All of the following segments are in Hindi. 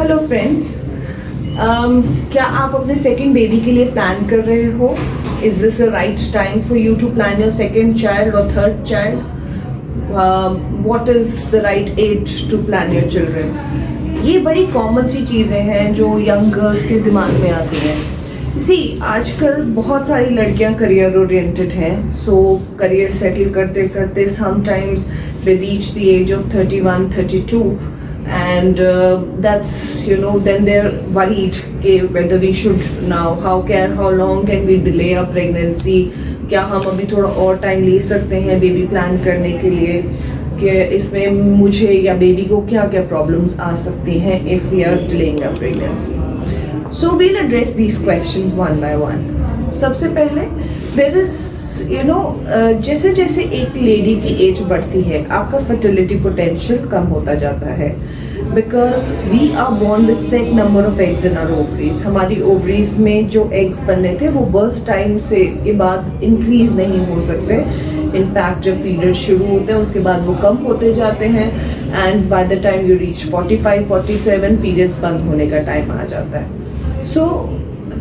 हेलो फ्रेंड्स, क्या आप अपने सेकेंड बेबी के लिए प्लान कर रहे हो? Is this the right time for you to plan your second child और third child? What is the right age to plan your children? ये बड़ी कॉमन सी चीज़ें हैं जो यंग गर्ल्स के दिमाग में आती हैं। आजकल बहुत सारी लड़कियां करियर ओरिएंटेड हैं, सो करियर सेटल करते करते sometimes they reach the age of 31, 32 and then they're worried whether we should now how long can we delay our pregnancy, क्या हम अभी थोड़ा और टाइम ले सकते हैं बेबी प्लान करने के लिए, कि इसमें मुझे या बेबी को क्या क्या प्रॉब्लम्स आ सकती हैं if we are delaying our pregnancy. So we'll address these questions one by one. सबसे पहले there is जैसे जैसे एक लेडी की एज बढ़ती है आपका फर्टिलिटी पोटेंशियल कम होता जाता है, because we are born with set number of eggs in our ovaries. हमारी ओवरीज में जो एग्स बनने थे वो बर्थ टाइम से के बाद इंक्रीज नहीं हो सकते. इनफैक्ट जब पीरियड शुरू होते हैं उसके बाद वो कम होते जाते हैं and by the time you reach 45, 47 periods बंद होने का टाइम आ जाता है. सो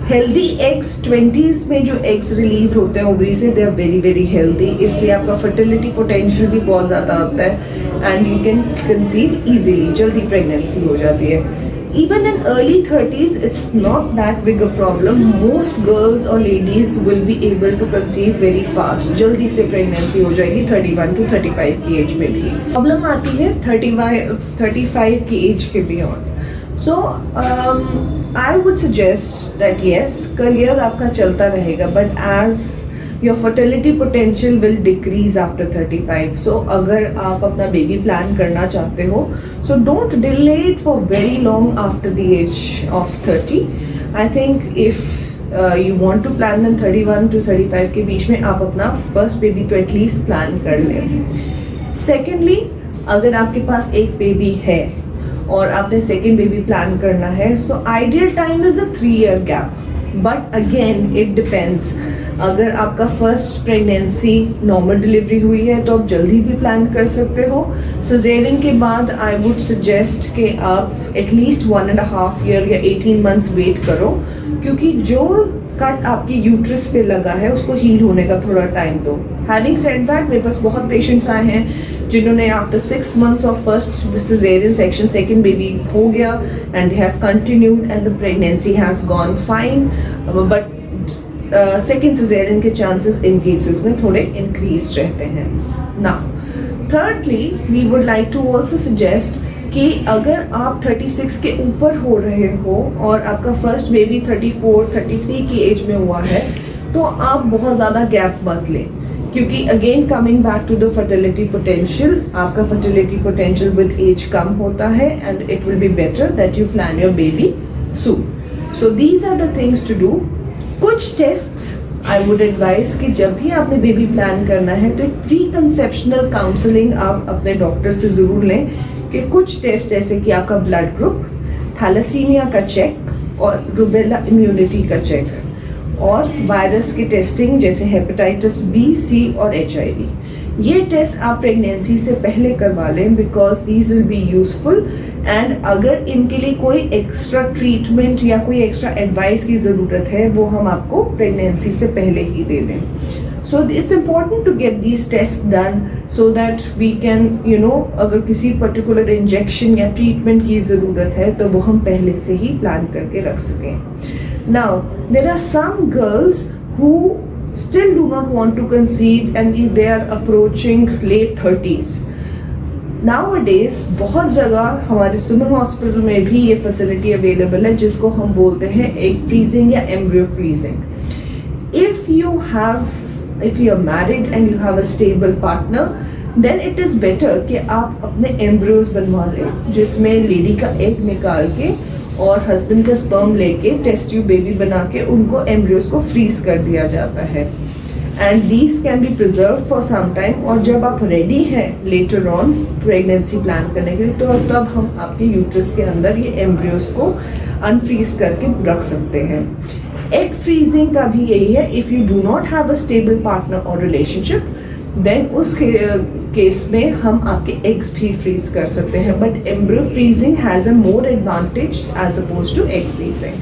हेल्दी एग्स 20s में जो एग्स रिलीज होते हैं ओवरी से, they are very very healthy, इसलिए आपका फर्टिलिटी पोटेंशियल भी बहुत ज़्यादा होता है and you can conceive easily, जल्दी प्रेगनेंसी हो जाती है. Even in early 30s it's not that big a problem. Most girls और ladies will be able to conceive very fast, जल्दी से प्रेगनेंसी हो जाएगी 31 to 35 की एज में भी. प्रॉब्लम आती है 35 की एज के beyond. So I would suggest that yes, career आपका चलता रहेगा, but as your fertility potential will decrease after 35. So अगर आप अपना baby plan करना चाहते हो, so don't delay it for very long after the age of 30. I think if you want to plan in 31 to 35 के बीच में आप अपना first baby तो at least plan कर लें. Secondly, अगर आपके पास एक baby है और आपने सेकेंड बेबी प्लान करना है, so ideal time is a 3-year gap. But again it depends. अगर आपका फर्स्ट प्रेगनेंसी नॉर्मल डिलीवरी हुई है तो आप जल्दी भी प्लान कर सकते हो. सिजेरियन के बाद आई वुड सजेस्ट कि आप एटलीस्ट 1.5 year या 18 months वेट करो, क्योंकि जो कट आपकी यूट्रस पे लगा है उसको हील होने का थोड़ा टाइम दो. हैविंग सेड दैट, मेरे पास बहुत पेशेंट्स आए हैं जिन्होंने after 6 months of first caesarean section second baby हो गया and they have continued and the pregnancy has gone fine, but second caesarean के चांसेस इन केसेस में थोड़े इंक्रीज रहते हैं. Now thirdly we would like to also suggest कि अगर आप 36 के ऊपर हो रहे हो और आपका फर्स्ट बेबी 34, 33 की एज में हुआ है तो आप बहुत ज़्यादा गैप मत लें, क्योंकि again coming back to the fertility potential, आपका फर्टिलिटी पोटेंशियल विद एज कम होता है and it will be better that you plan your baby soon. So these are the things to do. कुछ टेस्ट्स आई वुड एडवाइज कि जब भी आपने बेबी प्लान करना है तो प्री कंसेप्शनल काउंसलिंग आप अपने डॉक्टर से ज़रूर लें, कि कुछ टेस्ट जैसे कि आपका ब्लड ग्रुप, थैलेसीमिया का चेक और रूबेला इम्यूनिटी का चेक और वायरस की टेस्टिंग जैसे हेपेटाइटिस बी, सी और HIV. ये टेस्ट आप प्रेगनेंसी से पहले करवा लें, because these will be useful. And अगर इनके लिए कोई एक्स्ट्रा ट्रीटमेंट या कोई एक्स्ट्रा एडवाइस की ज़रूरत है वो हम आपको प्रेगनेंसी से पहले ही दे दें. So it's important to get these tests done so that we can, अगर किसी पर्टिकुलर इंजेक्शन या ट्रीटमेंट की ज़रूरत है तो वो हम पहले से ही प्लान करके रख सकें. Now, there are some girls who still do not want to conceive and they are approaching late 30s. Nowadays, बहुत जगह हमारे सुमन हॉस्पिटल में भी ये फैसिलिटी अवेलेबल है जिसको हम बोलते हैं एग फ्रीजिंग या embryo freezing. If you are married and you have a stable partner, then it is better कि आप अपने एम्ब्रियोज बनवा लें, जिसमें लेडी का एग निकाल के और हस्बैंड का स्पर्म लेके टेस्ट ट्यूब बेबी बना के उनको एम्ब्रियोज को फ्रीज कर दिया जाता है. And these can be preserve for some time. और जब आप रेडी हैं लेटर ऑन प्रेगनेंसी प्लान करने के लिए तो तब हम आपके यूट्रस के अंदर ये एम्ब्रियोज को अनफ्रीज करके रख सकते हैं. एग फ्रीजिंग का भी यही है. If you do not have a stable partner और रिलेशनशिप देन उस केस में हम आपके एग्स भी फ्रीज कर सकते हैं, but embryo freezing has a more advantage as oppose to egg freezing.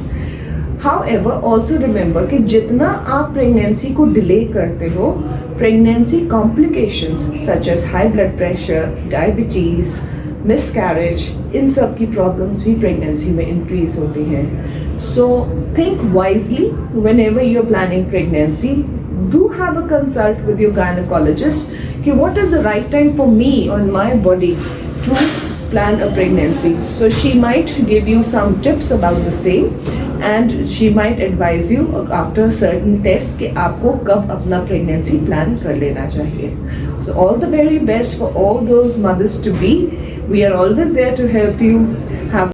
However, also remember कि जितना आप प्रेगनेंसी को डिले करते हो, pregnancy complications such as high blood pressure, diabetes, miscarriage, इन सब की प्रॉब्लम्स भी प्रेगनेंसी में इंक्रीज होती हैं. So think wisely whenever you're planning pregnancy. Do have a consult with your gynecologist कि what is the right time for me on my body to plan a pregnancy. So she might give you some tips about the same and she might advise you after certain tests कि आपको कब अपना pregnancy plan कर लेना चाहिए. So all the very best for all those mothers to be. We are always there to help you. Have